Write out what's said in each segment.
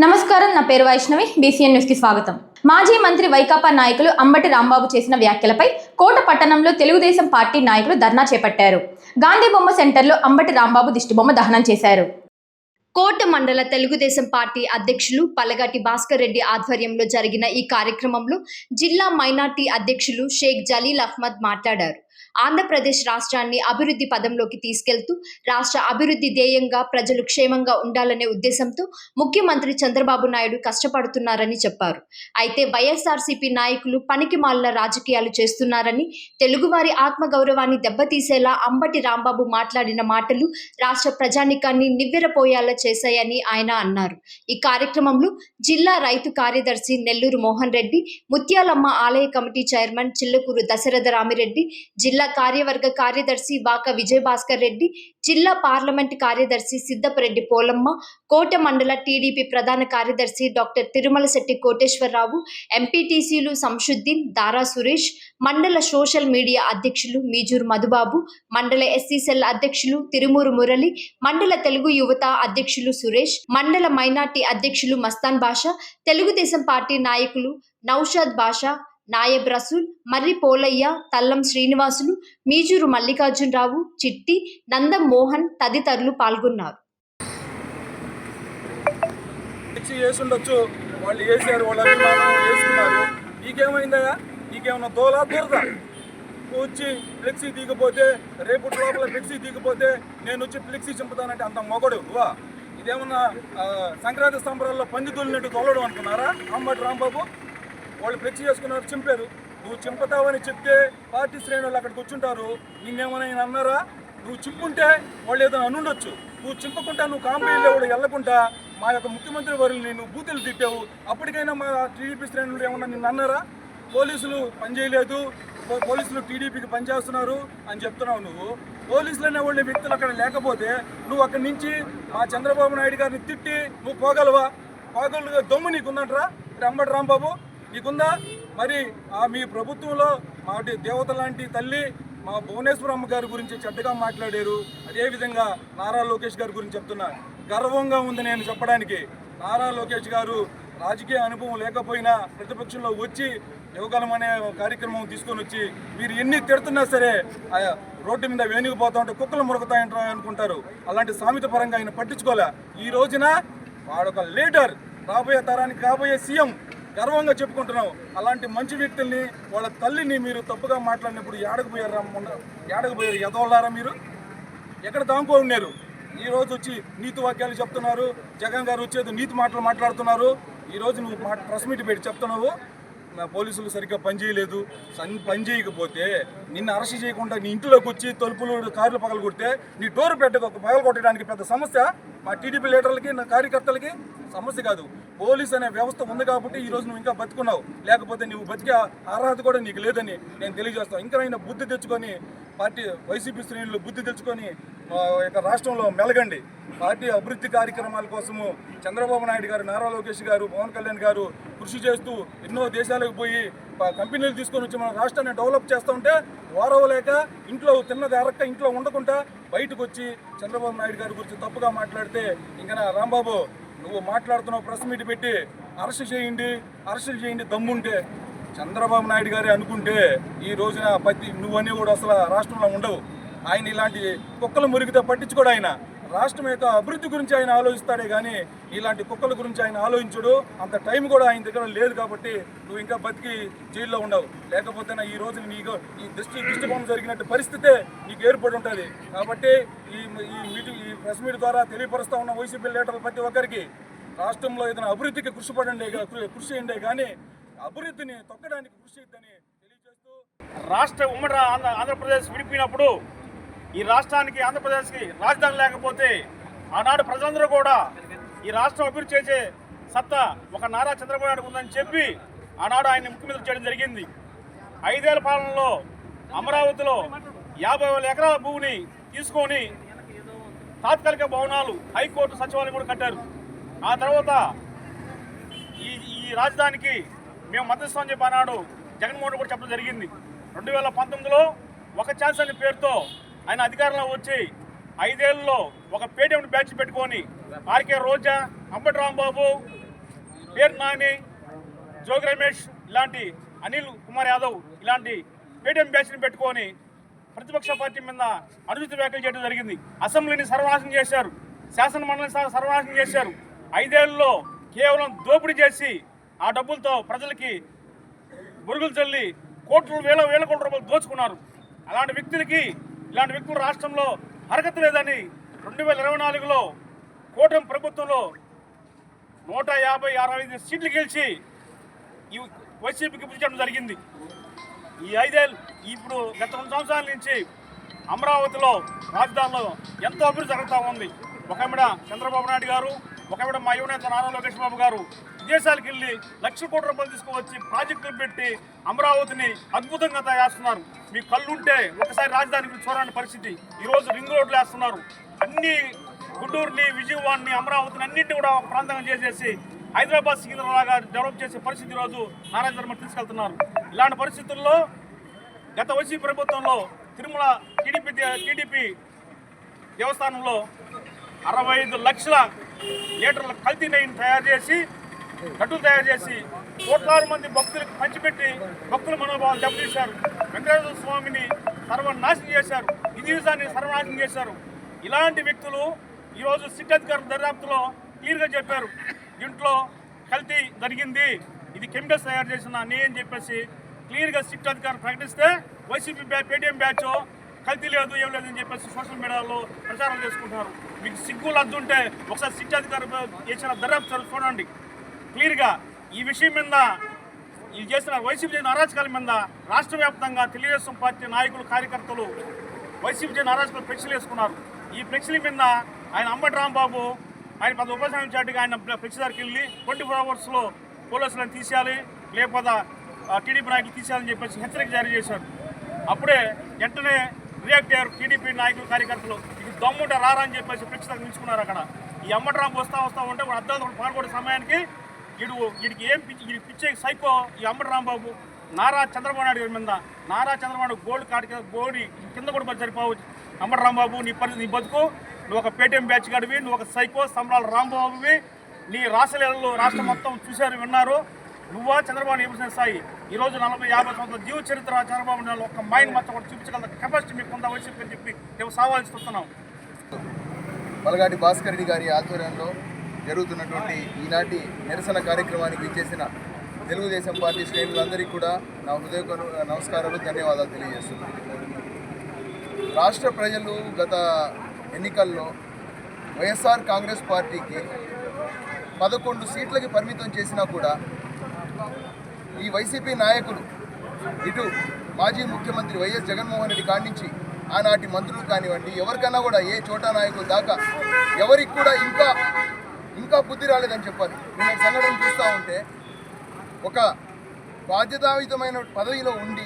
నమస్కారం, నా పేరు వైష్ణవి. BCN న్యూస్ కి స్వాగతం. మాజీ మంత్రి వైకాపా నాయకులు అంబటి రాంబాబు చేసిన వ్యాఖ్యలపై కోట పట్టణంలో తెలుగుదేశం పార్టీ నాయకులు ధర్నా చేపట్టారు. గాంధీ బొమ్మ సెంటర్లో అంబటి రాంబాబు దిష్టిబొమ్మ దహనం చేశారు. కోట మండల తెలుగుదేశం పార్టీ అధ్యక్షులు పల్లగాటి భాస్కర్ రెడ్డి ఆధ్వర్యంలో జరిగిన ఈ కార్యక్రమంలో జిల్లా మైనార్టీ అధ్యక్షులు షేక్ జలీల్ అహ్మద్ మాట్లాడారు. ఆంధ్రప్రదేశ్ రాష్ట్రాన్ని అభివృద్ధి పదంలోకి తీసుకెళ్తూ రాష్ట్ర అభివృద్ధి ధ్యేయంగా ప్రజలు క్షేమంగా ఉండాలనే ఉద్దేశంతో ముఖ్యమంత్రి చంద్రబాబు నాయుడు కష్టపడుతున్నారని చెప్పారు. అయితే వైఎస్ఆర్సీపీ నాయకులు పనికిమాలిన రాజకీయాలు చేస్తున్నారని, తెలుగువారి ఆత్మగౌరవాన్ని దెబ్బతీసేలా అంబటి రాంబాబు మాట్లాడిన మాటలు రాష్ట్ర ప్రజానికాన్ని నివ్వెరపోయేలా చేశాయని ఆయన అన్నారు. ఈ కార్యక్రమంలో జిల్లా రైతు కార్యదర్శి నెల్లూరు మోహన్ రెడ్డి, ముత్యాలమ్మ ఆలయ కమిటీ చైర్మన్ చిల్లకూరు దశరథ రామిరెడ్డి, జిల్లా కార్యవర్గ కార్యదర్శి వాక విజయభాస్కర్ రెడ్డి, జిల్లా పార్లమెంట్ కార్యదర్శి సిద్దపరెడ్డి పోలమ్మ, కోట మండల టీడీపీ ప్రధాన కార్యదర్శి డాక్టర్ తిరుమలశెట్టి కోటేశ్వరరావు, ఎంపీటీసీలు సంషుద్దీన్, దారా సురేష్, మండల సోషల్ మీడియా అధ్యక్షులు మీజూరు మధుబాబు, మండల ఎస్సీ సెల్ అధ్యక్షులు తిరుమూరు మురళి, మండల తెలుగు యువత అధ్యక్షులు సురేష్, మండల మైనార్టీ అధ్యక్షులు మస్తాన్ బాషా, తెలుగుదేశం పార్టీ నాయకులు నౌషాద్ బాషా, నాయబ్ రసూల్, మర్రి పోలయ్య, తల్లం శ్రీనివాసులు, మీజూరు మల్లికార్జునరావు, చిట్టి, నందం మోహన్ తదితరులు పాల్గొన్నారు. వాళ్ళు వేసారు, వాళ్ళ అభిమానం వేసుకున్నారు. నీకేమైందయా? నీకేమన్నా దూరదా? వచ్చి ఫ్లెక్సీ దిగిపోతే, రేపు లోపల ఫ్లెక్సీ దిగిపోతే నేను వచ్చి ఫ్లెక్సీ చింపుతానంటే అంత మొగడు వా. ఇదేమన్నా సంక్రాంతి సంబరాల్లో పంది తోలినట్టు తోలడం అనుకున్నారా? అంబటి రాంబాబు వాళ్ళు ఫ్లెక్సీ చేసుకున్నారు, చింపారు. నువ్వు చింపుతావని చెప్తే పార్టీ శ్రేణులు అక్కడికి వచ్చుంటారు. నిన్నేమైనా అన్నారా? నువ్వు చింపుంటే వాళ్ళు ఏదైనా అనుండొచ్చు. నువ్వు చింపకుండా, నువ్వు కాంపనీలో కూడా వెళ్ళకుండా మా యొక్క ముఖ్యమంత్రి వర్యుల్ని నువ్వు బూతులు తిట్టావు. అప్పటికైనా మా టీడీపీ శ్రేణులు ఏమన్నా నిన్ను అన్నారా? పోలీసులు పనిచేయలేదు, పోలీసులు టీడీపీకి పనిచేస్తున్నారు అని చెప్తున్నావు. నువ్వు పోలీసులు అనే వాళ్ళ వ్యక్తులు అక్కడ లేకపోతే నువ్వు అక్కడి నుంచి మా చంద్రబాబు నాయుడు గారిని తిట్టి నువ్వు పోగలవా? పోగలుగా దమ్ము నీకుందంటరా అంబటి రాంబాబు? నీకుందా? మరి మీ ప్రభుత్వంలో మా దేవత లాంటి తల్లి మా భువనేశ్వరమ్మ గారి గురించి చెడ్డగా మాట్లాడారు. అదేవిధంగా నారా లోకేష్ గారి గురించి చెప్తున్నా. గర్వంగా ఉంది నేను చెప్పడానికి. నారా లోకేష్ గారు రాజకీయ అనుభవం లేకపోయినా ప్రతిపక్షంలో వచ్చి యువగలం అనే కార్యక్రమం తీసుకొని వచ్చి మీరు ఎన్ని తిడుతున్నా సరే రోడ్డు మీద వేణిగిపోతా ఉంటే కుక్కలు మురుగుతాయంటారు అనుకుంటారు. అలాంటి సామెత పరంగా ఆయన పట్టించుకోలే. ఈ రోజున వాడొక లీడర్, రాబోయే తరానికి కాబోయే సీఎం గర్వంగా చెప్పుకుంటున్నావు. అలాంటి మంచి వ్యక్తుల్ని, వాళ్ళ తల్లిని మీరు తప్పుగా మాట్లాడినప్పుడు ఏడకపోయారు ఎదవలారా? మీరు ఎక్కడ దాంకో ఉన్నారు? ఈరోజు వచ్చి నీతి వాక్యాలు చెప్తున్నారు. జగన్ గారు వచ్చేది నీతి మాటలు మాట్లాడుతున్నారు. ఈరోజు నువ్వు ప్రెస్ మీట్ పెట్టి చెప్తున్నావు పోలీసులు సరిగ్గా పనిచేయలేదు. పని చేయకపోతే నిన్ను అరెస్ట్ చేయకుండా నీ ఇంట్లోకి వచ్చి తలుపులు కార్లు పగలు కొడితే నీ డోర్ పగలు కొట్టడానికి పెద్ద సమస్య మా టీడీపీ లీడర్లకి, నా కార్యకర్తలకి సమస్య కాదు. పోలీస్ అనే వ్యవస్థ ఉంది కాబట్టి ఈరోజు నువ్వు ఇంకా బతుకున్నావు. లేకపోతే నువ్వు బతికే అర్హత కూడా నీకు లేదని నేను తెలియజేస్తాను. ఇంకా బుద్ధి తెచ్చుకొని పార్టీ వైసీపీ శ్రేణులు బుద్ధి తెచ్చుకొని రాష్ట్రంలో మెలగండి. పార్టీ అభివృద్ధి కార్యక్రమాల కోసము చంద్రబాబు నాయుడు గారు, నారా లోకేష్ గారు, పవన్ కళ్యాణ్ గారు కృషి చేస్తూ ఎన్నో దేశాలకు పోయి కంపెనీలు తీసుకొని వచ్చి మన రాష్ట్రాన్ని డెవలప్ చేస్తూ ఉంటే వారవలేక ఇంట్లో తిన్నది అరక్క ఇంట్లో ఉండకుండా బయటకు వచ్చి చంద్రబాబు నాయుడు గారి గురించి తప్పుగా మాట్లాడితే ఇంకా రాంబాబు నువ్వు మాట్లాడుతున్నావు. ప్రెస్ మీట్ పెట్టి అరెస్ట్ చేయండి దమ్ముంటే చంద్రబాబు నాయుడు గారే అనుకుంటే ఈ రోజున నువ్వన్నీ కూడా అసలు రాష్ట్రంలో ఉండవు. ఆయన ఇలాంటి కుక్కల మురిగితే పట్టించుకోడు. ఆయన రాష్ట్రం యొక్క అభివృద్ధి గురించి ఆయన ఆలోచిస్తాడే కానీ ఇలాంటి కుక్కల గురించి ఆయన ఆలోచించడు. అంత టైం కూడా ఆయన దగ్గర లేదు కాబట్టి నువ్వు ఇంకా బతికి జైల్లో ఉండవు. లేకపోతే ఈ రోజు నీకు ఈ దిష్టిబొమ్మ జరిగినట్టు పరిస్థితే నీకు ఏర్పడి ఉంటుంది. కాబట్టి ఈ ప్రెస్ మీట్ ద్వారా తెలియపరుస్తూ ఉన్న వైసీపీ లీడర్లు ప్రతి ఒక్కరికి రాష్ట్రంలో ఏదైనా అభివృద్ధికి కృషి చేయండి కానీ అభివృద్ధిని తొక్కడానికి కృషి చేయొద్దని తెలియజేస్తూ, రాష్ట్ర ఉమ్మడి ఆంధ్రప్రదేశ్ విడిపోయినప్పుడు ఈ రాష్ట్రానికి, ఆంధ్రప్రదేశ్కి రాజధాని లేకపోతే ఆనాడు ప్రజలందరూ కూడా ఈ రాష్ట్రం అభివృద్ధి చేసే సత్తా ఒక నారా చంద్రబాబు నాయుడు ఉందని చెప్పి ఆనాడు ఆయన ముఖ్యమంత్రి చేయడం జరిగింది. 5 ఏళ్ల పాలనలో అమరావతిలో 50,000 ఎకరాల భూమిని తీసుకొని తాత్కాలిక భవనాలు, హైకోర్టు, సచివాలయం కూడా కట్టారు. ఆ తర్వాత ఈ రాజధానికి మేము మద్దతు అని చెప్పి అన్నాడు జగన్మోహన్ కూడా చెప్పడం జరిగింది. 2019లో ఒక ఛాన్స్ అనే పేరుతో ఆయన అధికారంలో వచ్చి 5 ఏళ్లలో ఒక పేటీఎం బ్యాచ్ పెట్టుకొని ఆర్కే రోజా, అంబటి రాంబాబు, పేరు నాని, జోగి రమేష్ ఇలాంటి, అనిల్ కుమార్ యాదవ్ ఇలాంటి పేటీఎం బ్యాచ్ని పెట్టుకొని ప్రతిపక్ష పార్టీ మీద అనుచిత వ్యాఖ్యలు చేయడం జరిగింది. అసెంబ్లీని సర్వనాశనం చేశారు, శాసన మండలిని సర్వనాశనం చేశారు. 5 ఏళ్లలో కేవలం దోపిడీ చేసి ఆ డబ్బులతో ప్రజలకి బురుగులు చల్లి వేల కోట్ల రూపాయలు దోచుకున్నారు. ఇలాంటి వ్యక్తులు రాష్ట్రంలో అర్హత లేదని 2024లో కూటమి ప్రభుత్వంలో 150-65 సీట్లు గెలిచి ఈ వైసీపీకి పిలిచడం జరిగింది. ఈ 5 ఏళ్ళు ఇప్పుడు గత 2 సంవత్సరాల నుంచి అమరావతిలో రాజధానిలో ఎంతో అభివృద్ధి జరుగుతూ ఉంది. ఒకమిడ చంద్రబాబు నాయుడు గారు, ఒకమిడ మా యువనేత నారా లోకేష్ బాబు గారు విదేశాలకు వెళ్ళి లక్షల కోట్ల రూపాయలు తీసుకువచ్చి ప్రాజెక్టులు పెట్టి అమరావతిని అద్భుతంగా తయారు చేస్తున్నారు. మీ కళ్ళుంటే ఒకసారి రాజధానికి చూడని పరిస్థితి. ఈరోజు రింగ్ రోడ్లు వేస్తున్నారు. అన్ని గుంటూరుని, విజయవాడని, అమరావతిని అన్నింటినీ కూడా ఒక ప్రాంతంగా చేసేసి హైదరాబాద్ సికింద్రాబాద్గా డెవలప్ చేసే పరిస్థితి ఈరోజు నారా చంద్రబాబు తీసుకెళ్తున్నారు. ఇలాంటి పరిస్థితుల్లో గత వైసీపీ ప్రభుత్వంలో తిరుమల టీడీపీ దేవస్థానంలో 65 లక్షల లీటర్ల కల్తీ నెయ్యిని లడ్డూలు తయారు చేసి కోట్లాది మంది భక్తులకు పంచిపెట్టి భక్తుల మనోభావాలు దెబ్బతీశారు. వెంకటేశ్వర స్వామిని సర్వనాశనం చేశారు, హిందూయిజాన్ని సర్వనాశనం చేశారు. ఇలాంటి వ్యక్తులు ఈరోజు సిట్ అధికారుల దర్యాప్తులో క్లియర్గా చెప్పారు, దీంట్లో కల్తీ జరిగింది, ఇది కెమికల్స్ తయారు చేసిన నెయ్యి అని చెప్పేసి క్లియర్గా సిట్ అధికారులు ప్రకటిస్తే వైసీపీ పేటీఎం బ్యాచ్ కల్తీ లేదు, ఏం లేదని చెప్పేసి సోషల్ మీడియాలో ప్రచారం చేసుకుంటున్నారు. మీకు సిగ్గులు అద్దుంటే ఒకసారి సిట్ అధికారులు చేసిన దర్యాప్తు చూడండి. క్లియర్గా ఈ విషయం మీద ఇది చేసిన వైసీపీ చేసిన అరాచకాల మీద రాష్ట్ర వ్యాప్తంగా తెలుగుదేశం పార్టీ నాయకులు, కార్యకర్తలు వైసీపీ చేసిన అరాచకాలు ఫ్లెక్సీలు వేసుకున్నారు. ఈ ఫ్లెక్సీల మీద ఆయన అంబటి రాంబాబు ఆయన 10 ఉపసంహరణ చాటుగా ఆయన ఫ్లెక్సీ దగ్గరికి వెళ్ళి 24 అవర్స్లో పోలీసులను తీసేయాలి, లేకపోతే టీడీపీ నాయకులు తీసేయాలని చెప్పేసి హెచ్చరిక జారీ చేశారు. అప్పుడే వెంటనే రియాక్ట్ అయ్యారు టీడీపీ నాయకులు, కార్యకర్తలు. ఇది దమ్ముంటే రారా అని చెప్పేసి ఫ్లెక్సీ దగ్గర నిలుచుకున్నారు. అక్కడ ఈ అంబటి రాంబు వస్తా ఉంటే అర్థాలు పాల్గొనే సమయానికి వీడికి పిచ్చే సైకో ఈ అంబటి రాంబాబు నారా చంద్రబాబు నాయుడు గారి మీద, నారా చంద్రబాబు నాయుడు గోడి కింద కూడా సరిపోవచ్చు. అంబటి రాంబాబు నీ బతుకు, నువ్వు ఒక పేటీఎం బ్యాచ్ గడివి, నువ్వు ఒక సైకో సంబరాల రాంబాబువి, నీ రాష్ట్రాలలో రాష్ట్రం మొత్తం చూశారు, విన్నారు. నువ్వా చంద్రబాబు విమర్శన స్థాయి ఈరోజు 40-50 సంవత్సరాల జీవ చరిత్ర చంద్రబాబు నాయుడు ఒక మైండ్ మొత్తం కూడా చూపించగల కెపాసిటీ మీకు ఉందా వైసీపీ అని చెప్పి మేము సవాల్స్తున్నాం. మలగాటి భాస్కర్ రెడ్డి గారి ఆధ్వర్యంలో జరుగుతున్నటువంటి ఈనాటి నిరసన కార్యక్రమానికి విచ్చేసిన తెలుగుదేశం పార్టీ శ్రేణులందరికీ కూడా నా హృదయపూర్వక నమస్కారాలు, ధన్యవాదాలు తెలియజేస్తున్నాను. రాష్ట్ర ప్రజలు గత ఎన్నికల్లో వైఎస్ఆర్ కాంగ్రెస్ పార్టీకి 11 సీట్లకి పరిమితం చేసినా కూడా ఈ వైసీపీ నాయకులు ఇటు మాజీ ముఖ్యమంత్రి వైఎస్ జగన్మోహన్ రెడ్డి కాడి నుంచి ఆనాటి మంత్రులు కానివ్వండి, ఎవరికన్నా కూడా ఏ చోటా నాయకుల దాకా ఎవరికి కూడా ఇంకా బుద్ధి రాలేదని చెప్పాలి. నేను సంఘటన చూస్తూ ఉంటే ఒక బాధ్యతాయుతమైన పదవిలో ఉండి,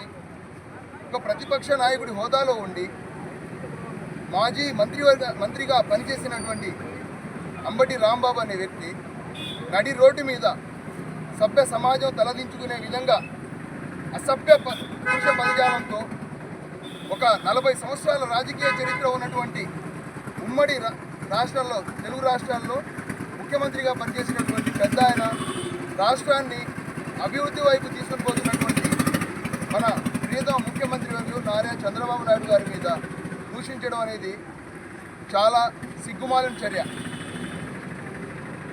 ఒక ప్రతిపక్ష నాయకుడి హోదాలో ఉండి, మాజీ మంత్రిగా పనిచేసినటువంటి అంబటి రాంబాబు అనే వ్యక్తి నడి రోడ్డు మీద సభ్య సమాజం తలదించుకునే విధంగా అసభ్య పురుష పదజాలంతో ఒక 40 సంవత్సరాల రాజకీయ చరిత్ర ఉన్నటువంటి ఉమ్మడి రాష్ట్రాల్లో, తెలుగు రాష్ట్రాల్లో ముఖ్యమంత్రిగా పనిచేసినటువంటి పెద్ద ఆయన, రాష్ట్రాన్ని అభివృద్ధి వైపు తీసుకుపోతున్నటువంటి మన ప్రియతమ ముఖ్యమంత్రి వర్యులు నారా చంద్రబాబు నాయుడు గారి మీద దూషించడం అనేది చాలా సిగ్గుమాలిన చర్య.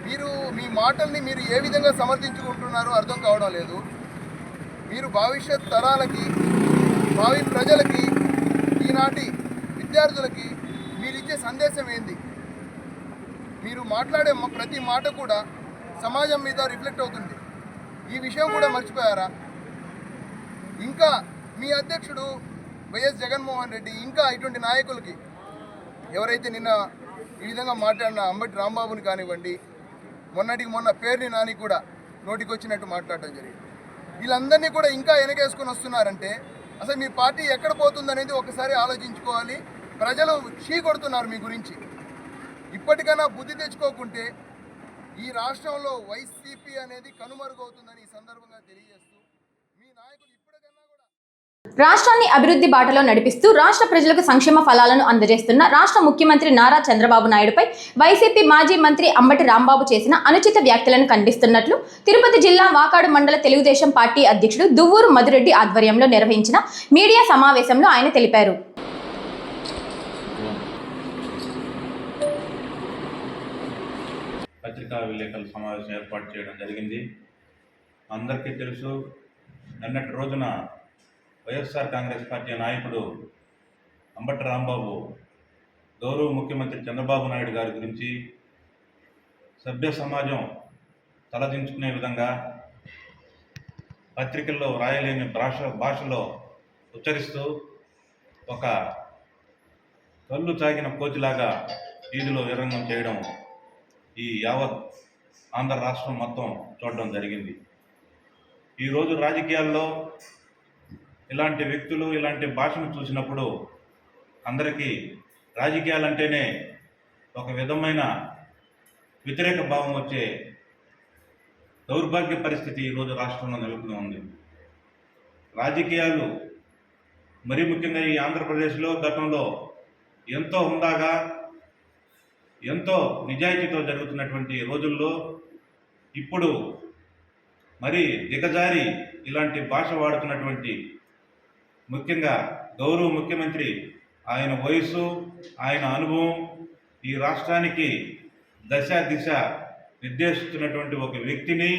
మీరు మీ మాటల్ని మీరు ఏ విధంగా సమర్థించుకుంటున్నారో అర్థం కావడం లేదు. మీరు భవిష్యత్ తరాలకి, భావి ప్రజలకి, ఈనాటి విద్యార్థులకి మీరు ఇచ్చే సందేశం ఏంది? మీరు మాట్లాడే ప్రతి మాట కూడా సమాజం మీద రిఫ్లెక్ట్ అవుతుంది. ఈ విషయం కూడా మర్చిపోయారా? ఇంకా మీ అధ్యక్షుడు వైఎస్ జగన్మోహన్ రెడ్డి, ఇంకా ఇటువంటి నాయకులకి ఎవరైతే నిన్న ఈ విధంగా మాట్లాడిన అంబటి రాంబాబుని కానివ్వండి, మొన్నటికి మొన్న పేరుని నాని కూడా నోటికి వచ్చినట్టు మాట్లాడడం జరిగింది. వీళ్ళందరినీ కూడా ఇంకా వెనకేసుకొని వస్తున్నారంటే అసలు మీ పార్టీ ఎక్కడ పోతుందనేది ఒకసారి ఆలోచించుకోవాలి. ప్రజలు చీ కొడుతున్నారు మీ గురించి. ఇప్పటికైనా బుద్ధి తెచ్చుకోకుంటే ఈ రాష్ట్రంలో వైసీపీ అనేది కనుమరుగవుతుందని ఈ సందర్భంగా తెలియజేస్తూ మీ నాయకులు ఇప్పటికైనా కూడా రాష్ట్రాన్ని అభివృద్ధి బాటలో నడిపిస్తూ రాష్ట్ర ప్రజలకు సంక్షేమ ఫలాలను అందజేస్తున్న రాష్ట్ర ముఖ్యమంత్రి నారా చంద్రబాబు నాయుడుపై వైసీపీ మాజీ మంత్రి అంబటి రాంబాబు చేసిన అనుచిత వ్యాఖ్యలను ఖండిస్తున్నట్లు తిరుపతి జిల్లా వాకాడు మండల తెలుగుదేశం పార్టీ అధ్యక్షుడు దువ్వూరు మధురెడ్డి ఆధ్వర్యంలో నిర్వహించిన మీడియా సమావేశంలో ఆయన తెలిపారు. పత్రికా విలేకరుల సమావేశం ఏర్పాటు చేయడం జరిగింది. అందరికీ తెలుసు, నిన్నటి రోజున వైఎస్ఆర్ కాంగ్రెస్ పార్టీ నాయకుడు అంబటి రాంబాబు గౌరవ ముఖ్యమంత్రి చంద్రబాబు నాయుడు గారి గురించి సభ్య సమాజం తలదించుకునే విధంగా పత్రికల్లో రాయలేని భాషలో ఉచ్చరిస్తూ ఒక కళ్ళు తాగిన కోతిలాగా వీధిలో విరంగం చేయడం ఈ యావత్ ఆంధ్ర రాష్ట్రం మొత్తం చూడడం జరిగింది. ఈరోజు రాజకీయాల్లో ఇలాంటి వ్యక్తులు ఇలాంటి భాషను చూసినప్పుడు అందరికీ రాజకీయాలంటేనే ఒక విధమైన వ్యతిరేక భావం వచ్చే దౌర్భాగ్య పరిస్థితి ఈరోజు రాష్ట్రంలో నెలకొని ఉంది. రాజకీయాలు మరీ ముఖ్యంగా ఈ ఆంధ్రప్రదేశ్లో గతంలో ఎంతో హుందాగా ఎంతో నిజాయితీతో జరుగుతున్నటువంటి రోజుల్లో ఇప్పుడు మరి దిగజారి ఇలాంటి భాష వాడుతున్నటువంటి ముఖ్యంగా గౌరవ ముఖ్యమంత్రి ఆయన వయసు ఆయన అనుభవం ఈ రాష్ట్రానికి దశ దిశ నిర్దేశిస్తున్నటువంటి ఒక వ్యక్తిని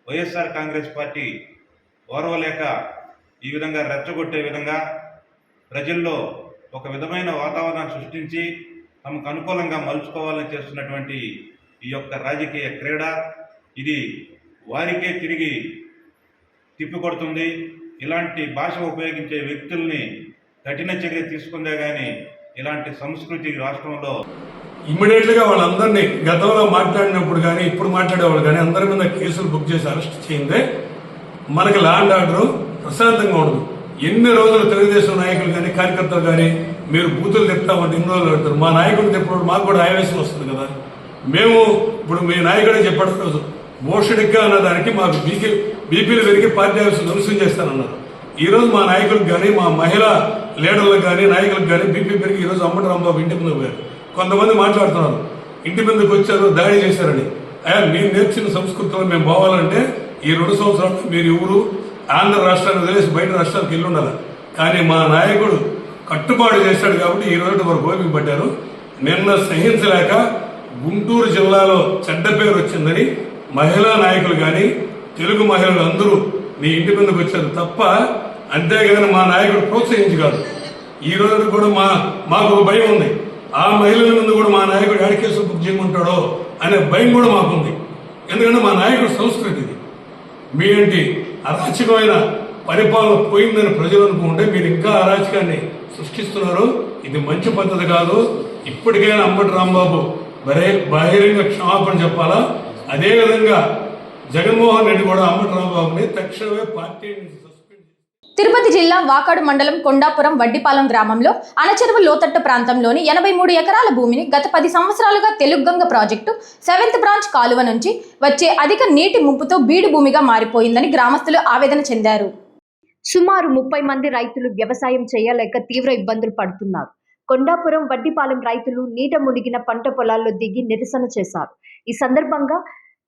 వైఎస్ఆర్ కాంగ్రెస్ పార్టీ ఓర్వలేక ఈ విధంగా రెచ్చగొట్టే విధంగా ప్రజల్లో ఒక విధమైన వాతావరణాన్ని సృష్టించి తమకు అనుకూలంగా మలుచుకోవాలని చేస్తున్నటువంటి ఈ యొక్క రాజకీయ క్రీడ ఇది వారికే తిరిగి తిప్పికొడుతుంది. ఇలాంటి భాష ఉపయోగించే వ్యక్తుల్ని కఠిన చర్య తీసుకుందే కానీ ఇలాంటి సంస్కృతి రాష్ట్రంలో ఇమ్మీడియట్గా వాళ్ళందరినీ గతంలో మాట్లాడినప్పుడు కానీ ఇప్పుడు మాట్లాడేవాళ్ళు కానీ అందరి మీద కేసులు బుక్ చేసి అరెస్ట్ చేయిందే మనకి లా అండ్ ఆర్డర్ ప్రశాంతంగా ఉండదు. ఎన్ని రోజులు తెలుగుదేశం నాయకులు కానీ కార్యకర్తలు కానీ మీరు బూతులు తెప్తామంటే ఎన్ని రోజులు పెడతారు. మా నాయకుడు తెప్పుడు మాకు కూడా ఆవేశం వస్తుంది కదా. మేము ఇప్పుడు మీ నాయకుడే చెప్పాడు రోజు మోషడిగ్గా అన్నదానికి మాకు బీపీలు పెరిగి పార్టీ ఆఫీసులు ధ్వంసం చేస్తానన్నారు. ఈరోజు మా నాయకులకు కానీ మా మహిళా లీడర్లకు కానీ నాయకులకు కానీ బీపీ పెరిగి ఈరోజు అంబటి రాంబాబు ఇంటి ముందుకు పోయారు. కొంతమంది మాట్లాడుతున్నారు ఇంటి ముందుకు వచ్చారు దాడి చేశారని. అయ్యా మీరు నేర్చిన సంస్కృతిలో మేము పోవాలంటే ఈ 2 సంవత్సరాలు మీరు ఎవరు ఆంధ్ర రాష్ట్రాన్ని వదిలేసి బయట రాష్ట్రాలకు వెళ్ళి ఉండాలి. కానీ మా నాయకుడు కట్టుబాటు చేశాడు కాబట్టి ఈ రోజు వరకు ఓపిక పడ్డారు. నిన్న సహించలేక గుంటూరు జిల్లాలో చెడ్డ పేరు వచ్చిందని మహిళా నాయకులు కానీ తెలుగు మహిళలు అందరూ మీ ఇంటి మీదకి వచ్చారు తప్ప అంతేగాని మా నాయకుడు ప్రోత్సహించి కాదు. ఈ రోజు కూడా మాకు ఒక భయం ఉంది. ఆ మహిళల ముందు కూడా మా నాయకుడు యాడ్ కేసు బుక్ చేయమంటాడో అనే భయం కూడా మాకుంది. ఎందుకంటే మా నాయకుడు సంస్కృతి ఇది. మీ ఏంటి అరాచకమైన పరిపాలన పోయిందని ప్రజలు అనుకుంటే మీరు ఇంకా అరాచకాన్ని సృష్టిస్తున్నారు. ఇది మంచి పద్ధతి కాదు. ఇప్పటికైనా అంబటి రాంబాబు బహిరంగ క్షమాపణ చెప్పాలా. అదేవిధంగా జగన్మోహన్ రెడ్డి కూడా అంబటి రాంబాబుని తక్షణమే పార్టీ సస్పెండ్. తిరుపతి జిల్లా వాకాడు మండలం కొండాపురం వడ్డిపాలెం గ్రామంలో అనచెరువు లోతట్టు ప్రాంతంలోని 83 ఎకరాల భూమిని గత 10 సంవత్సరాలుగా తెలుగంగ ప్రాజెక్టు 7th బ్రాంచ్ కాలువ నుంచి వచ్చే అధిక నీటి ముంపుతో బీడు భూమిగా మారిపోయిందని గ్రామస్తులు ఆవేదన చెందారు. సుమారు 30 మంది రైతులు వ్యవసాయం చేయలేక తీవ్ర ఇబ్బందులు పడుతున్నారు. కొండాపురం వడ్డిపాలెం రైతులు నీట మునిగిన పంట పొలాల్లో దిగి నిరసన చేశారు. ఈ సందర్భంగా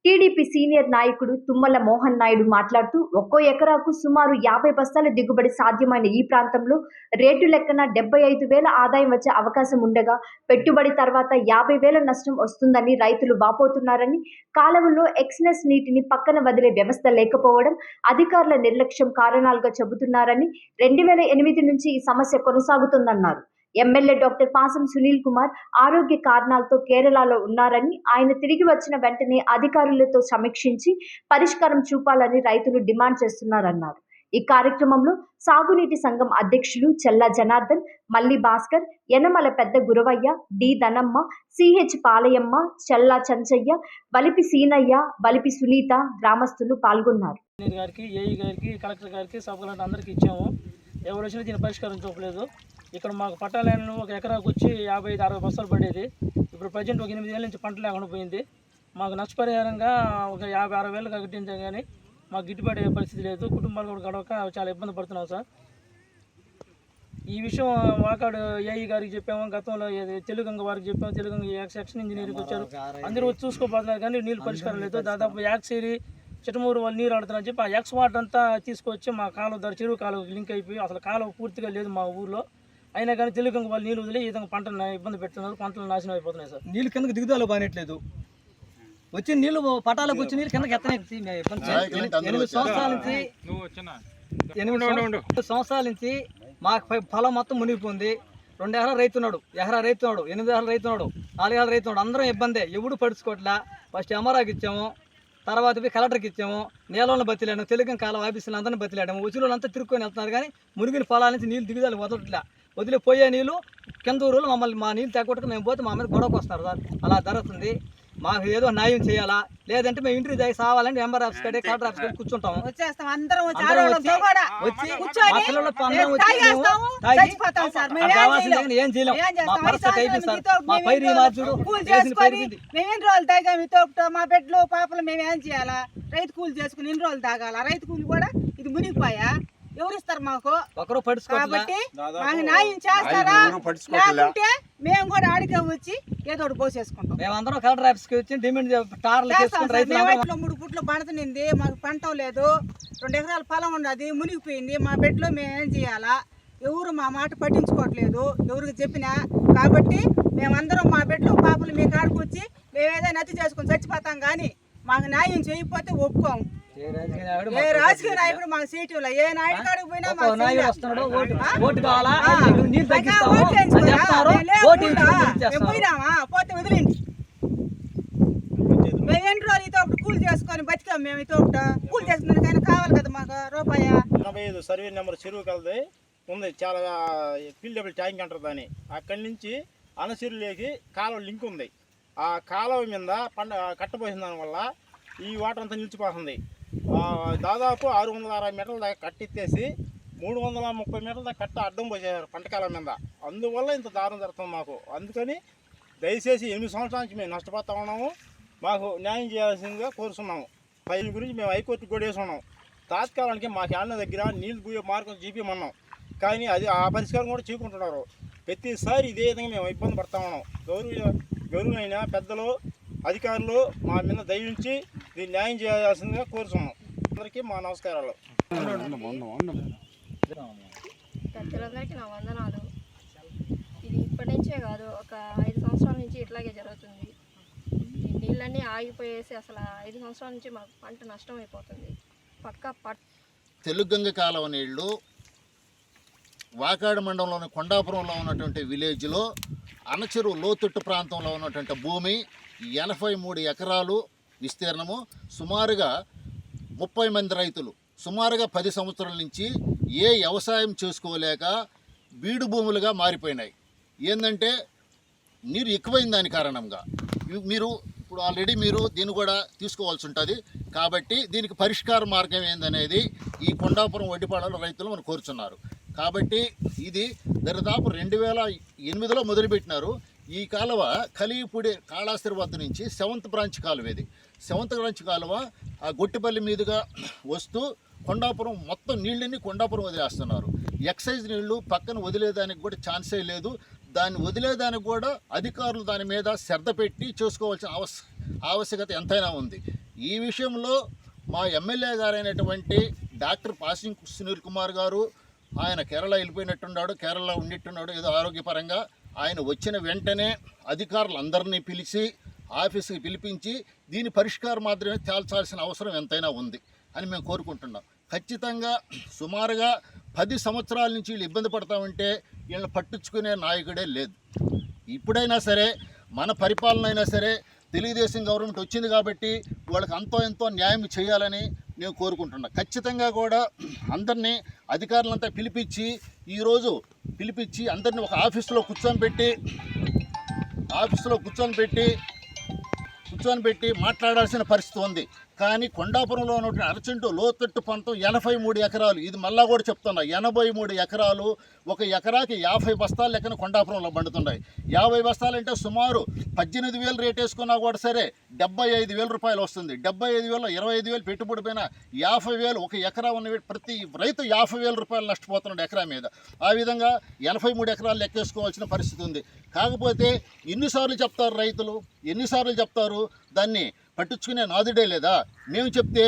టీడీపీ సీనియర్ నాయకుడు తుమ్మల మోహన్ నాయుడు మాట్లాడుతూ ఒక్కో ఎకరాకు సుమారు 50 బస్తాల దిగుబడి సాధ్యమైన ఈ ప్రాంతంలో రేటు లెక్కన 75,000 ఆదాయం వచ్చే అవకాశం ఉండగా పెట్టుబడి తర్వాత 50,000 నష్టం వస్తుందని రైతులు వాపోతున్నారని, కాలువలో ఎక్స్నెస్ నీటిని పక్కన వదిలే వ్యవస్థ లేకపోవడం, అధికారుల నిర్లక్ష్యం కారణాలుగా చెబుతున్నారని 2008 నుంచి ఈ సమస్య కొనసాగుతుందన్నారు. ఎమ్మెల్యే డాక్టర్ పాసం సునీల్ కుమార్ ఆరోగ్య కారణాలతో కేరళలో ఉన్నారని, ఆయన తిరిగి వచ్చిన వెంటనే అధికారులతో సమీక్షించి పరిష్కారం చూపాలని రైతులు డిమాండ్ చేస్తున్నారన్నారు. ఈ కార్యక్రమంలో సాగునీటి సంఘం అధ్యక్షులు చెల్లా జనార్దన్, మల్లి భాస్కర్, యనమల పెద్ద గురవయ్య, డి ధనమ్మ, సిహెచ్ పాలయమ్మ, చెల్లా చంచయ్య, బలిపి సీనయ్య, బలిపి సునీత గ్రామస్తులు పాల్గొన్నారు. గారికి, ఏఈ గారికి, కలెక్టర్ గారికి, సబ్ కలెక్టర్ అందరికీ ఇచ్చాము. ఎవరు వచ్చినా దీని పరిష్కారం చూపలేదు. ఇక్కడ మాకు పట్టాలైన ఒక ఎకరాకు వచ్చి 55-60 బస్తాలు పడేది. ఇప్పుడు ప్రజెంట్ ఒక 8 ఏళ్ళ నుంచి పంట లేకుండా పోయింది. మాకు నష్టపరిహారంగా ఒక 50-60 వేలు కట్టించాం కానీ మాకు గిట్టుబడే పరిస్థితి లేదు. కుటుంబాలు కూడా గడవక చాలా ఇబ్బంది పడుతున్నాం సార్. ఈ విషయం వాకాడు ఏఈ గారికి చెప్పాము, గతంలో తెలుగంగ వారికి చెప్పాము, తెలుగంగ సెక్షన్ ఇంజనీర్కి వచ్చారు, అందరూ వచ్చి చూసుకోబోతున్నారు కానీ నీళ్ళు పరిష్కారం లేదు. దాదాపు యాక్సేరి చిట్టమూరు వాళ్ళు నీరు ఆడుతున్నారని చెప్పి ఆ ఎక్స్ వాటర్ అంతా తీసుకొచ్చి మా కాలువ ద్వారా చెరువు కాలువ లింక్ అయిపోయి అసలు కాలువ పూర్తిగా లేదు మా ఊర్లో. అయినా కానీ తెలుగంగ వాళ్ళు నీళ్ళు వదిలే ఈ విధంగా పంటను ఇబ్బంది పెడుతున్నారు, పంటలు నాశనం అయిపోతున్నాయి సార్. నీళ్ళు కిందకి దిగుదల బానేట్లేదు, వచ్చి నీళ్ళు పటాలకు వచ్చి నీళ్ళు కిందకి ఎత్తనే 8 సంవత్సరాల నుంచి మా పొలం మొత్తం మునిగిపోయింది. 2 ఎకరాలు రైతున్నాడు, ఎకరా రైతున్నాడు, 8 ఎకరాలు రైతున్నాడు, 4 ఎకరాలు రైతున్నాడు, అందరం ఇబ్బందే. ఎవడు పడుచుకోవట్లా. ఫస్ట్ ఎంఆర్ఆకి ఇచ్చాము, తర్వాత పోయి కలెక్టర్కి ఇచ్చాము, నీళ్ళని బతిలాడాము, తెలుగు కాలం ఆఫీసులు అందరినీ బతిలాడాము. ఉచులు అంతా తిరుక్కొని వెళ్తున్నారు కానీ మునిగిన పొలాల నుంచి నీళ్ళు దిగుదల వదలట్లా. వదిలిపోయే నీళ్ళు కింద ఊరులో మమ్మల్ని మా నీళ్ళు తగ్గొట్టుకు మేము పోతే మా మీద గొడవకు వస్తారు సార్. అలా జరుగుతుంది. మాకు ఏదో న్యాయం చేయాలా, లేదంటే మేము ఇంటికి దాకా సావాలంటే ఎంఆర్ ఆఫీస్ కడే కలెక్టర్ ఆఫీస్ కడే కూర్చుంటాము. వచ్చి ఏం చేయలేము. మా పరిస్థితి అయిపోయింది సార్. మా పైరు మార్చుడు మా బిడ్డలు పాపలు మేము ఏం చేయాలా? రైతు కూలి చేసుకుని ఇన్ని రోజులు తాగాల. రైతు కూలి కూడా ఇది మునిగిపోయా. ఎవరిస్తారు మాకు? ఒకరు కాబట్టి మాకు న్యాయం చేస్తారా? లేకుంటే మేము కూడా ఆడికే వచ్చి ఏదో ఒకటి పోసేసుకుంటాం. మేమందరం కలెక్టర్ ఆఫీస్కి వచ్చి డిమాండ్ టార్లు చేసుకుని రైతులు 3 పుట్లు పండుతుంది. మాకు పంట లేదు, 2 ఎకరాల పొలం ఉన్నది, మునిగిపోయింది. మా బిడ్డలో మేము ఏం చేయాలా? ఎవరు మా మాట పట్టించుకోవట్లేదు, ఎవరికి చెప్పినా. కాబట్టి మేమందరం మా బిడ్డలు పాపలు మీ కాడికి వచ్చి మేమేదో నతి చేసుకుని చచ్చిపోతాం కానీ మాకు న్యాయం చేయకపోతే ఒప్పుకోము. ఏ రాజకీయ నాయకుడు మాకు సీటు ఏ నాయుడు కాడికి పోయినా పోయినామా పోతే వదిలేండి. మేము ఎన్ని రోజులు ఇతో కూలి చేసుకొని బతికాము. మేము ఇతో కూలి చేసుకున్నాను కానీ కావాలి కదా మాకు రూపాయ. 85 సర్వే నెంబర్ చెరువు కలది ఉంది, చాలా ఫీల్డబుల్ ట్యాంక్ అంటారు దాన్ని. అక్కడి నుంచి అనసిరులేకి కాలువ లింక్ ఉంది. ఆ కాలువ మీద కట్టబోసిన దానివల్ల ఈ వాటర్ అంతా నిలిచిపోతుంది. దాదాపు 660 మీటర్ల దాకా కట్టెత్తేసి 330 మీటర్ల దాకా కట్ట అడ్డం పోసేసారు పంటకాలం మీద. అందువల్ల ఇంత దారుణం జరుగుతుంది మాకు. అందుకని దయచేసి 8 సంవత్సరాల నుంచి మేము నష్టపోతా ఉన్నాము. మాకు న్యాయం చేయాల్సిందిగా కోరుతున్నాము. పైన గురించి మేము హైకోర్టుకు కూడా వేసి ఉన్నాం. తాత్కాలానికి మా క్యాన్ల దగ్గర నీళ్ళు పోయే మార్గం చూపించమన్నాం కానీ అది ఆ పరిష్కారం కూడా చూపుకుంటున్నారు. ప్రతిసారి ఇదే విధంగా మేము ఇబ్బంది పడతా ఉన్నాం. గౌరవమైన పెద్దలు అధికారులు మా మీద దయించి దీన్ని న్యాయం చేయాల్సిందిగా కోరుతున్నాం. అందరికీ మా నమస్కారాలు. పెద్దలందరికీ నా వందనాలు. ఇది ఇప్పటి నుంచే కాదు, ఒక 5 సంవత్సరాల నుంచి ఇట్లాగే జరుగుతుంది. ఈ నీళ్ళన్నీ ఆగిపోయేసి అసలు 5 సంవత్సరాల నుంచి మాకు పంట నష్టం అయిపోతుంది. తెలుగంగ కాలువ నీళ్లు వాకాడు మండలంలోని కొండాపురంలో ఉన్నటువంటి విలేజ్లో అనచెరువు లోతుట్టు ప్రాంతంలో ఉన్నటువంటి భూమి 83 ఎకరాలు విస్తీర్ణము. సుమారుగా 30 మంది రైతులు సుమారుగా 10 సంవత్సరాల నుంచి ఏ వ్యవసాయం చేసుకోలేక బీడు భూములుగా మారిపోయినాయి. ఏంటంటే నీరు ఎక్కువైన దాని కారణంగా మీరు ఇప్పుడు ఆల్రెడీ మీరు దీన్ని కూడా తీసుకోవాల్సి ఉంటుంది. కాబట్టి దీనికి పరిష్కార మార్గం ఏందనేది ఈ కొండాపురం వడ్డిపాడల రైతులు మనం కోరుచున్నారు. కాబట్టి ఇది దరిదాపు 2008లో మొదలుపెట్టినారు. ఈ కాలువ కలిపూడి కాళాస్త్రి వద్ద నుంచి 7th బ్రాంచ్ కాలువ. ఇది 7th బ్రాంచ్ కాలువ ఆ గొట్టిపల్లి మీదుగా వస్తూ కొండాపురం మొత్తం నీళ్ళని కొండాపురం వదిలేస్తున్నారు. ఎక్సైజ్ నీళ్లు పక్కన వదిలేదానికి కూడా ఛాన్సే లేదు. దాన్ని వదిలేదానికి కూడా అధికారులు దాని మీద శ్రద్ధ పెట్టి చూసుకోవాల్సిన ఆవశ్యకత ఎంతైనా ఉంది. ఈ విషయంలో మా ఎమ్మెల్యే గారైనటువంటి డాక్టర్ పాసింగ్ సునీల్ కుమార్ గారు, ఆయన కేరళ వెళ్ళిపోయినట్టున్నాడు, కేరళ ఉండిట్టున్నాడు ఏదో ఆరోగ్యపరంగా. ఆయన వచ్చిన వెంటనే అధికారులందరినీ పిలిచి ఆఫీసుకి పిలిపించి దీని పరిష్కారం మాత్రమే తేల్చాల్సిన అవసరం ఎంతైనా ఉంది అని మేము కోరుకుంటున్నాం. ఖచ్చితంగా సుమారుగా 10 సంవత్సరాల నుంచి వీళ్ళు ఇబ్బంది పడతామంటే వీళ్ళని పట్టించుకునే నాయకుడే లేదు. ఇప్పుడైనా సరే మన పరిపాలన అయినా సరే తెలుగుదేశం గవర్నమెంట్ వచ్చింది కాబట్టి వాళ్ళకి అంతో ఎంతో న్యాయం చేయాలని నేను కోరుకుంటున్నాను. ఖచ్చితంగా కూడా అందరినీ అధికారులంతా ఈరోజు పిలిపించి అందరినీ ఒక ఆఫీసులో కూర్చొని పెట్టి మాట్లాడాల్సిన పరిస్థితి ఉంది. కానీ కొండాపురంలో ఉన్నటువంటి అరచెంటు లోతట్టు ప్రాంతం 83 ఎకరాలు. ఇది మళ్ళా కూడా చెప్తున్నా, 83 ఎకరాలు. ఒక ఎకరాకి 50 బస్తాలు లెక్కన కొండాపురంలో పండుతున్నాయి. 50 బస్తాలు అంటే సుమారు 18,000 రేట్ వేసుకున్నా కూడా సరే 75,000 రూపాయలు వస్తుంది. 75,000 25,000 పెట్టుబడి పైన 50,000 ఒక ఎకరా ఉన్న ప్రతి రైతు 50,000 రూపాయలు నష్టపోతున్నాడు ఎకరా మీద. ఆ విధంగా 83 ఎకరాలు లెక్కేసుకోవాల్సిన పరిస్థితి ఉంది. కాకపోతే ఎన్నిసార్లు చెప్తారు రైతులు, ఎన్నిసార్లు చెప్తారు, దాన్ని పట్టించుకునే నాదుడే లేదా? మేము చెప్తే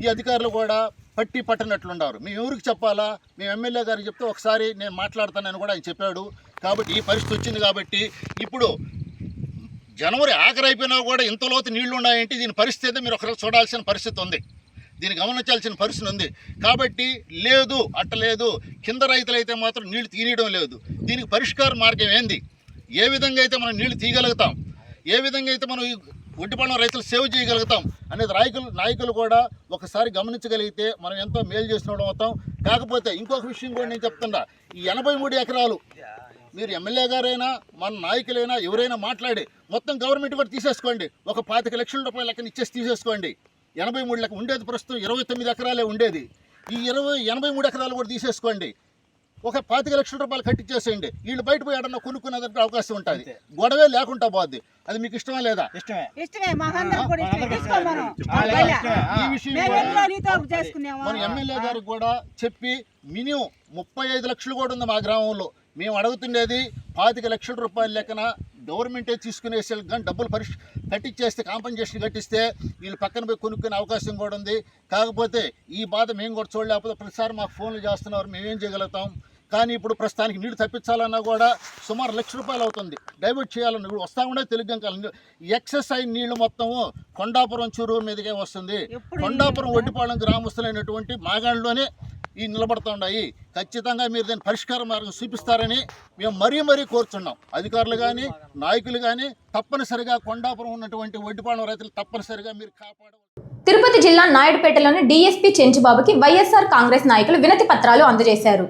ఈ అధికారులు కూడా పట్టి పట్టనట్లున్నారు. మేము ఎవరికి చెప్పాలా? మేము ఎమ్మెల్యే గారికి చెప్తే ఒకసారి నేను మాట్లాడతానని కూడా ఆయన చెప్పాడు. కాబట్టి ఈ పరిస్థితి వచ్చింది. కాబట్టి ఇప్పుడు జనవరి ఆఖరి అయిపోయినా కూడా ఇంత లోతు నీళ్లు ఉన్నాయంటే దీని పరిస్థితి మీరు ఒకసారి చూడాల్సిన పరిస్థితి ఉంది, దీన్ని గమనించాల్సిన పరిస్థితి ఉంది. కాబట్టి లేదు అట్టలేదు, కింద రైతులైతే మాత్రం నీళ్లు తీయడం లేదు. దీనికి పరిష్కార మార్గం ఏంది? ఏ విధంగా అయితే మనం నీళ్లు తీయగలుగుతాం, ఏ విధంగా అయితే మనం ఈ ఒడ్డిపల్లం రైతులు సేవ్ చేయగలుగుతాం అనేది నాయకులు కూడా ఒకసారి గమనించగలిగితే మనం ఎంతో మేలు చేసిన అవుతాం. కాకపోతే ఇంకొక విషయం కూడా నేను చెప్తున్నా, ఈ 83 ఎకరాలు మీరు ఎమ్మెల్యే గారైనా మన నాయకులైనా ఎవరైనా మాట్లాడి మొత్తం గవర్నమెంట్ కూడా తీసేసుకోండి. ఒక 25 లక్షల రూపాయల లెక్కన ఇచ్చేసి తీసేసుకోండి. 83 లెక్క ఉండేది, ప్రస్తుతం 29 ఎకరాలే ఉండేది. ఈ 83 ఎకరాలు కూడా తీసేసుకోండి. ఒక 25 లక్షల రూపాయలు కట్టించేసేయండి. వీళ్ళు బయట పోయి ఆడన్నా కొనుక్కునేదానికి అవకాశం ఉంటుంది. గొడవే లేకుండా పోద్ది. అది మీకు ఇష్టమా లేదా? ఇష్టమే. మన ఎమ్మెల్యే గారికి కూడా చెప్పి మినిమం 35 లక్షలు కూడా ఉంది మా గ్రామంలో. మేము అడుగుతుండేది 25 లక్షల రూపాయల లెక్కన గవర్నమెంటే తీసుకునేసే కానీ డబ్బులు కట్టించేస్తే, కాంపెన్సేషన్ కట్టిస్తే వీళ్ళు పక్కన పోయి కొనుక్కునే అవకాశం కూడా ఉంది. కాకపోతే ఈ బాధ మేము కూడా చూడలేకపోతే ప్రతిసారి మాకు ఫోన్లు చేస్తున్నారు, మేమేం చేయగలుగుతాం? కానీ ఇప్పుడు ప్రస్తుతానికి నీళ్లు తప్పించాలన్నా కూడా సుమారు 1 లక్ష రూపాయలు అవుతుంది. డైవర్ట్ చేయాలన్నా ఇప్పుడు వస్తూ ఉండే తెలుగు ఎక్సెస్ అయిన నీళ్లు మొత్తము కొండాపురం చెరువు మీదకే వస్తుంది. కొండాపురం ఒడ్డిపాలెం గ్రామస్తులైనటువంటి మాగాణిలోనే ఈ నిలబడుతూ ఉన్నాయి. ఖచ్చితంగా మీరు దాన్ని పరిష్కార మార్గం చూపిస్తారని మేము మరీ కోరుతున్నాం. అధికారులు కానీ నాయకులు కానీ తప్పనిసరిగా కొండాపురం ఉన్నటువంటి ఒడ్డిపాలెం రైతులు తప్పనిసరిగా మీరు కాపాడాలి. తిరుపతి జిల్లా నాయుడుపేటలోని డీఎస్పీ చెంచుబాబుకి వైఎస్ఆర్ కాంగ్రెస్ నాయకులు వినతి పత్రాలు అందజేశారు.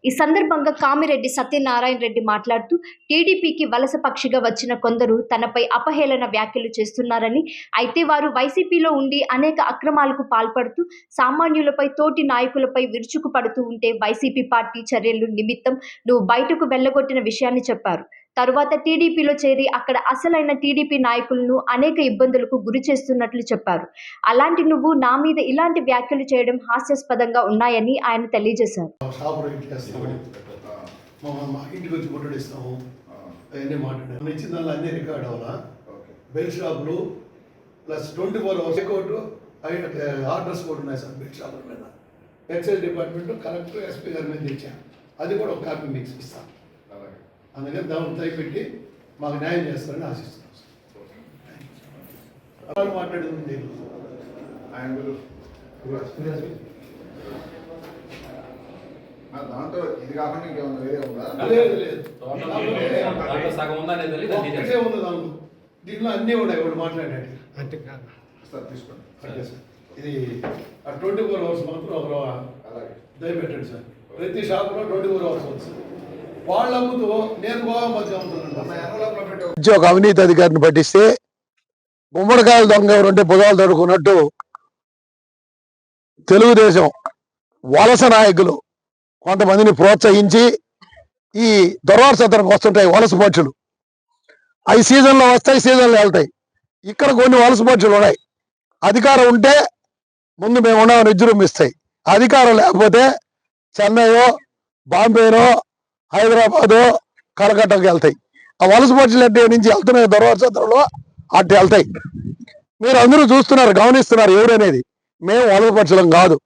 ఈ సందర్భంగా కామిరెడ్డి సత్యనారాయణ రెడ్డి మాట్లాడుతూ టీడీపీకి వలస పక్షిగా వచ్చిన కొందరు తనపై అపహేళన వ్యాఖ్యలు చేస్తున్నారని, అయితే వారు వైసీపీలో ఉండి అనేక అక్రమాలకు పాల్పడుతూ సామాన్యులపై, తోటి నాయకులపై విరుచుకు పడుతూ ఉంటే వైసీపీ పార్టీ చర్యలు నిమిత్తం నువ్వు బయటకు వెళ్లగొట్టిన విషయాన్ని చెప్పారు. తరువాత టీడీపీలో చేరి అక్కడ అసలైన టీడీపీ నాయకులను అనేక ఇబ్బందులకు గురి చేస్తున్నట్లు చెప్పారు. అలాంటి నువ్వు నా మీద ఇలాంటి వ్యాఖ్యలు చేయడం హాస్యాస్పదంగా ఉన్నాయని ఆయన తెలియజేశారు. బెల్ షాపులు ప్లస్ 24 అవర్స్ కోర్టు ఆర్డర్స్ కూడా ఉన్నాయి సార్ బెల్ షాపుల మీద. ఎక్సైజ్ డిపార్ట్మెంట్ కలెక్టర్ ఎస్పీ గారి మీద తెచ్చాను. అది కూడా ఒక కాపీ మీకు ఇస్తాను. అందుకని దాన్ని తగ్గిపెట్టి మాకు న్యాయం చేస్తారని ఆశిస్తున్నాం సార్. మాట్లాడింది దాంట్లో ఇది కాకుండా ఇంకేమన్నా వేరే ఉందా? లేదు ఒకటే ఉంది దాంట్లో. దీంట్లో అన్నీ ఉన్నాయి. ఇప్పుడు మాట్లాడాడు అంటే సార్ తీసుకోండి. Okay sir. ఇది 24 అవర్స్ మాత్రం ఒకరు దయపెట్టండి సార్. ప్రతి షాపులో 24 అవర్స్ ఉంది సార్. వాళ్ళ అమ్ముతూ నేను గోవా మధ్య అమ్ముతున్నాను. ఒక అవినీతి అధికారిని పట్టిస్తే గుమ్మడికాయలు దొంగ ఎవరుంటే బుధాలు తడుకున్నట్టు తెలుగుదేశం వలస నాయకులు కొంతమందిని ప్రోత్సహించి ఈ దొరవార్సతరకు వస్తుంటాయి వలస పక్షులు. అవి సీజన్లో వస్తాయి, సీజన్లో వెళ్తాయి. ఇక్కడ కొన్ని వలస పక్షులు ఉన్నాయి. అధికారం ఉంటే ముందు మేము ఉన్నామని విజృంభిస్తాయి. అధికారం లేకపోతే చెన్నైయో, బాంబేనో, హైదరాబాదో, కలకట్టాకి వెళ్తాయి. ఆ వలస పక్షులు అంటే నుంచి వెళ్తున్నాయి దొరవార్సతలో అటు వెళ్తాయి. మీరు అందరూ చూస్తున్నారు, గమనిస్తున్నారు ఎవరనేది. మేము వలస పక్షులం కాదు,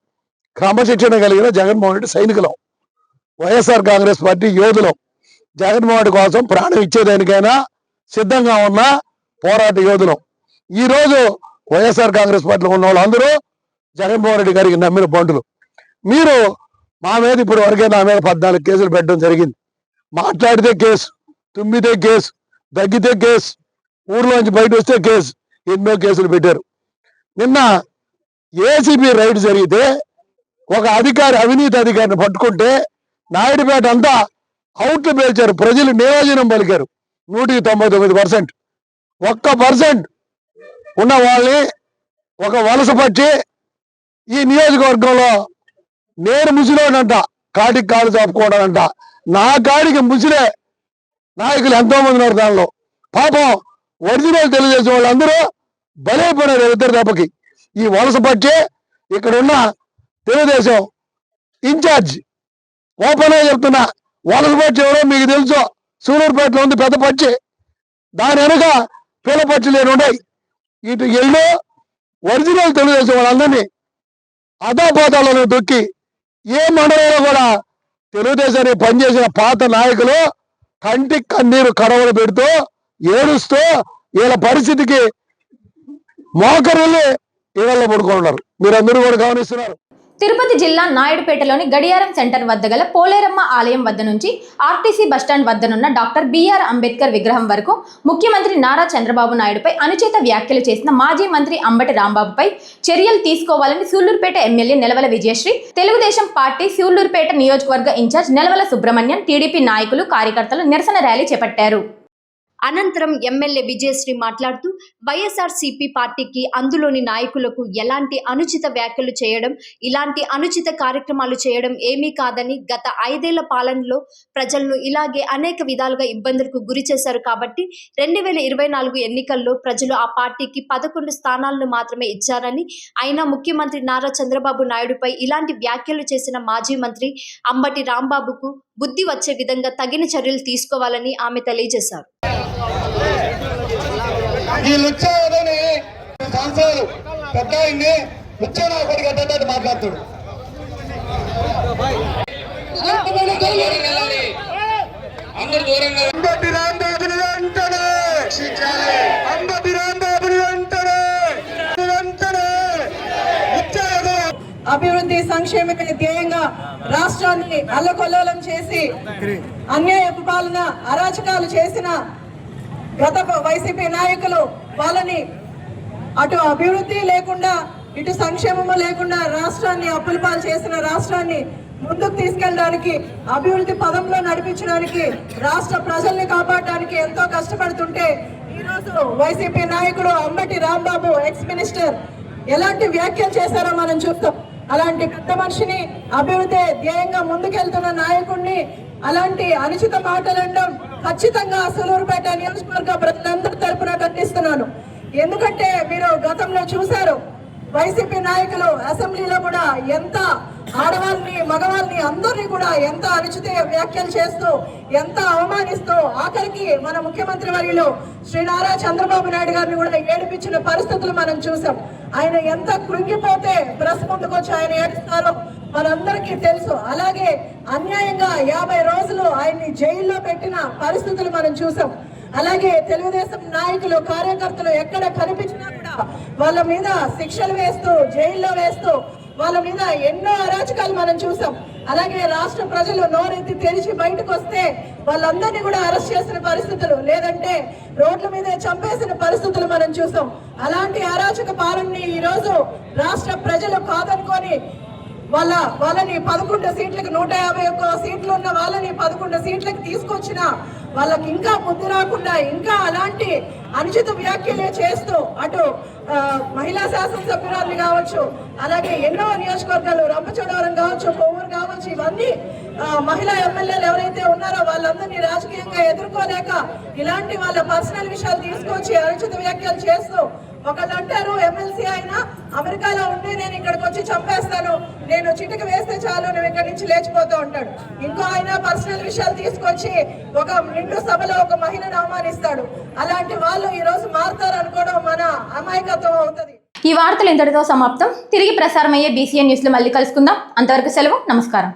క్రమశిక్షణ కలిగిన జగన్మోహన్ రెడ్డి సైనికులం, వైఎస్ఆర్ కాంగ్రెస్ పార్టీ యోధులం. జగన్మోహన్ రెడ్డి కోసం ప్రాణం ఇచ్చేదానికైనా సిద్ధంగా ఉన్న పోరాట యోధులం. ఈరోజు వైఎస్ఆర్ కాంగ్రెస్ పార్టీలో ఉన్న వాళ్ళందరూ జగన్మోహన్ రెడ్డి గారికి నమ్మిన బంటులు. మీరు మా మీద ఇప్పుడు వరకే నా మీద 14 కేసులు పెట్టడం జరిగింది. మాట్లాడితే కేసు, తుమ్మితే కేసు, దగ్గితే కేసు, ఊర్లోంచి బయట వస్తే కేసు, ఎన్నో కేసులు పెట్టారు. నిన్న ఏసీబీ రైడ్ జరిగితే ఒక అధికారి, అవినీతి అధికారిని పట్టుకుంటే నాయుడుపేట అంతా అవుట్లు పేల్చారు. ప్రజలు నియోజనం పలికారు 199%. 1% ఉన్న వాళ్ళని ఒక వలస పట్టి ఈ నియోజకవర్గంలో నేను ముసిలోనంట, కాటికి కాలు చాపుకోవడానంట. నా కాడికి ముసిలే నాయకులు ఎంతో మంది ఉన్నారు. దానిలో పాపం ఒరిజినల్ తెలుగుదేశం వాళ్ళందరూ బలైపోయినారు ఇద్దరు దెబ్బకి. ఈ వలస పట్టి ఇక్కడున్న తెలుగుదేశం ఇన్ఛార్జ్ ఓపెన్ గా చెప్తున్నా, వలస పచ్చి ఎవరో మీకు తెలుసు, సూలూరుపేటలో ఉంది పెద్ద పచ్చి, దాని వెనక పిల్ల పచ్చి లేని ఉన్నాయి. ఇటు ఎల్లో ఒరిజినల్ తెలుగుదేశం వాళ్ళందరినీ అదాపాతాలను దొక్కి ఏ మండలంలో కూడా తెలుగుదేశానికి పనిచేసిన పాత నాయకులు కంటికి కన్నీరు కడవలు పెడుతూ ఏడుస్తూ వీళ్ళ పరిస్థితికి మోకరిల్లి ఇళ్లలో పడుకుంటున్నారు. మీరందరూ కూడా గమనిస్తున్నారు. తిరుపతి జిల్లా నాయుడుపేటలోని గడియారం సెంటర్ వద్ద గల పోలేరమ్మ ఆలయం వద్ద నుంచి ఆర్టీసీ బస్టాండ్ వద్దనున్న డాక్టర్ బిఆర్ అంబేద్కర్ విగ్రహం వరకు ముఖ్యమంత్రి నారా చంద్రబాబు నాయుడుపై అనుచిత వ్యాఖ్యలు చేసిన మాజీ మంత్రి అంబటి రాంబాబుపై చర్యలు తీసుకోవాలని సూళ్లూరుపేట ఎమ్మెల్యే నెలవల విజయశ్రీ, తెలుగుదేశం పార్టీ సూళ్లూరుపేట నియోజకవర్గ ఇన్ఛార్జ్ నెలవల సుబ్రహ్మణ్యం, టీడీపీ నాయకులు, కార్యకర్తలు నిరసన ర్యాలీ చేపట్టారు. అనంతరం ఎమ్మెల్యే విజయశ్రీ మాట్లాడుతూ వైఎస్ఆర్సీపీ పార్టీకి అందులోని నాయకులకు ఎలాంటి అనుచిత వ్యాఖ్యలు చేయడం, ఇలాంటి అనుచిత కార్యక్రమాలు చేయడం ఏమీ కాదని, గత 5 ఏళ్ల పాలనలో ప్రజలను ఇలాగే అనేక విధాలుగా ఇబ్బందులకు గురి చేశారు కాబట్టి 2024 ఎన్నికల్లో ప్రజలు ఆ పార్టీకి 11 స్థానాలను మాత్రమే ఇచ్చారని, అయినా ముఖ్యమంత్రి నారా చంద్రబాబు నాయుడుపై ఇలాంటి వ్యాఖ్యలు చేసిన మాజీ మంత్రి అంబటి రాంబాబుకు బుద్ధి వచ్చే విధంగా తగిన చర్యలు తీసుకోవాలని ఆమె తెలియజేశారు. ఈ లుచ్చాని సంవత్సరాలు పెద్ద ఆయన్ని లుచ్చాను ఒకటి కట్టేటట్టు మాట్లాడుతాడు. అంబటి రాంబాబుని వెంటనే అంబటి రాంబాబుని వెంటనే అభివృద్ధి సంక్షేమమే ధ్యేయంగా రాష్ట్రాన్ని అల్లకొల్లోలం చేసి అన్యాయపు పాలన, అరాచకాలు చేసిన గత వైసీపీ నాయకులు వాళ్ళని అటు అభివృద్ధి లేకుండా ఇటు సంక్షేమము లేకుండా రాష్ట్రాన్ని అప్పుల పాలు చేసిన రాష్ట్రాన్ని ముందుకు తీసుకెళ్ళడానికి, అభివృద్ధి పదంలో నడిపించడానికి, రాష్ట్ర ప్రజల్ని కాపాడడానికి ఎంతో కష్టపడుతుంటే ఈరోజు వైసీపీ నాయకుడు అంబటి రాంబాబు, ఎక్స్ మినిస్టర్, ఎలాంటి వ్యాఖ్యలు చేశారో మనం చూస్తాం. అలాంటి పెద్ద మనిషిని, అభివృద్ధి ధ్యేయంగా ముందుకెళ్తున్న నాయకుడిని అలాంటి అనుచిత మాటలనడం ఖచ్చితంగా సూలూరుపేట నియోజకవర్గ ప్రజలందరి తరపున ఖండిస్తున్నాను. ఎందుకంటే మీరు గతంలో చూశారు, వైసీపీ నాయకులు అసెంబ్లీలో కూడా ఎంత ఆడవాళ్ళని, మగవాళ్ళని అందరినీ కూడా ఎంత అనుచిత వ్యాఖ్యలు చేస్తూ, ఎంత అవమానిస్తూ, ఆఖరికి మన ముఖ్యమంత్రి వర్యులు శ్రీ నారా చంద్రబాబు నాయుడు గారిని కూడా ఏడిపించిన పరిస్థితులు మనం చూసాం. ఆయన ఎంత కృంగిపోతే ప్రెస్ ముందుకు వచ్చి ఆయన ఏడుస్తారో మనందరికీ తెలుసు. అలాగే అన్యాయంగా 50 రోజులు ఆయన్ని జైల్లో పెట్టిన పరిస్థితులు మనం చూసాం. అలాగే తెలుగుదేశం నాయకులు, కార్యకర్తలు ఎక్కడ కనిపించినా కూడా వాళ్ళ మీద శిక్షలు వేస్తూ, జైల్లో వేస్తూ, వాళ్ళ మీద ఎన్నో అరాచకాలు మనం చూసాం. అలాగే రాష్ట్ర ప్రజలు నోరెత్తి తెరిచి బయటకు వస్తే వాళ్ళందరినీ కూడా అరెస్ట్ చేసిన పరిస్థితులు, లేదంటే రోడ్ల మీదే చంపేసిన పరిస్థితులు మనం చూసాం. అలాంటి అరాచక పాలనని ఈరోజు రాష్ట్ర ప్రజలు కాదనుకొని వాళ్ళని 11 సీట్లకు 151 సీట్లు ఉన్న వాళ్ళని 11 సీట్లకు తీసుకొచ్చిన వాళ్ళకి ఇంకా బుద్ధి రాకుండా ఇంకా అలాంటి అనుచిత వ్యాఖ్యలు చేస్తూ అటు మహిళా శాసనసభ్యురాలు కావచ్చు, అలాగే ఎన్నో నియోజకవర్గాలు, రంపచోడవరం కావచ్చు, కొవ్వూరు కావచ్చు, ఇవన్నీ మహిళా ఎమ్మెల్యేలు ఎవరైతే ఉన్నారో వాళ్ళందరినీ రాజకీయంగా ఎదుర్కోలేక ఇలాంటి వాళ్ళ పర్సనల్ విషయాలు తీసుకొచ్చి అనుచిత వ్యాఖ్యలు చేస్తూ, ఒకళ్ళు అంటారు ఎమ్మెల్సీ అయినా అమెరికాలో ఉండి నేను ఇక్కడికి వచ్చి చంపేస్తాను, నేను చిటిక వేస్తే చాలు నువ్వు ఇక్కడి నుంచి లేచిపోతూ ఉంటాడు. ఇంకో ఆయన పర్సనల్ విషయాలు తీసుకొచ్చి ఒక నిండు సభలో ఒక మహిళను అవమానిస్తాడు. అలాంటి వాళ్ళు ఈ రోజు మారుతారు అనుకోవడం మన అమాయకత్వం అవుతుంది. ఈ వార్తలు ఇంతటితో సమాప్తం. తిరిగి ప్రసారమయ్యే BCN న్యూస్ లో మళ్ళీ కలుసుకుందాం. అంతవరకు సెలవు. నమస్కారం.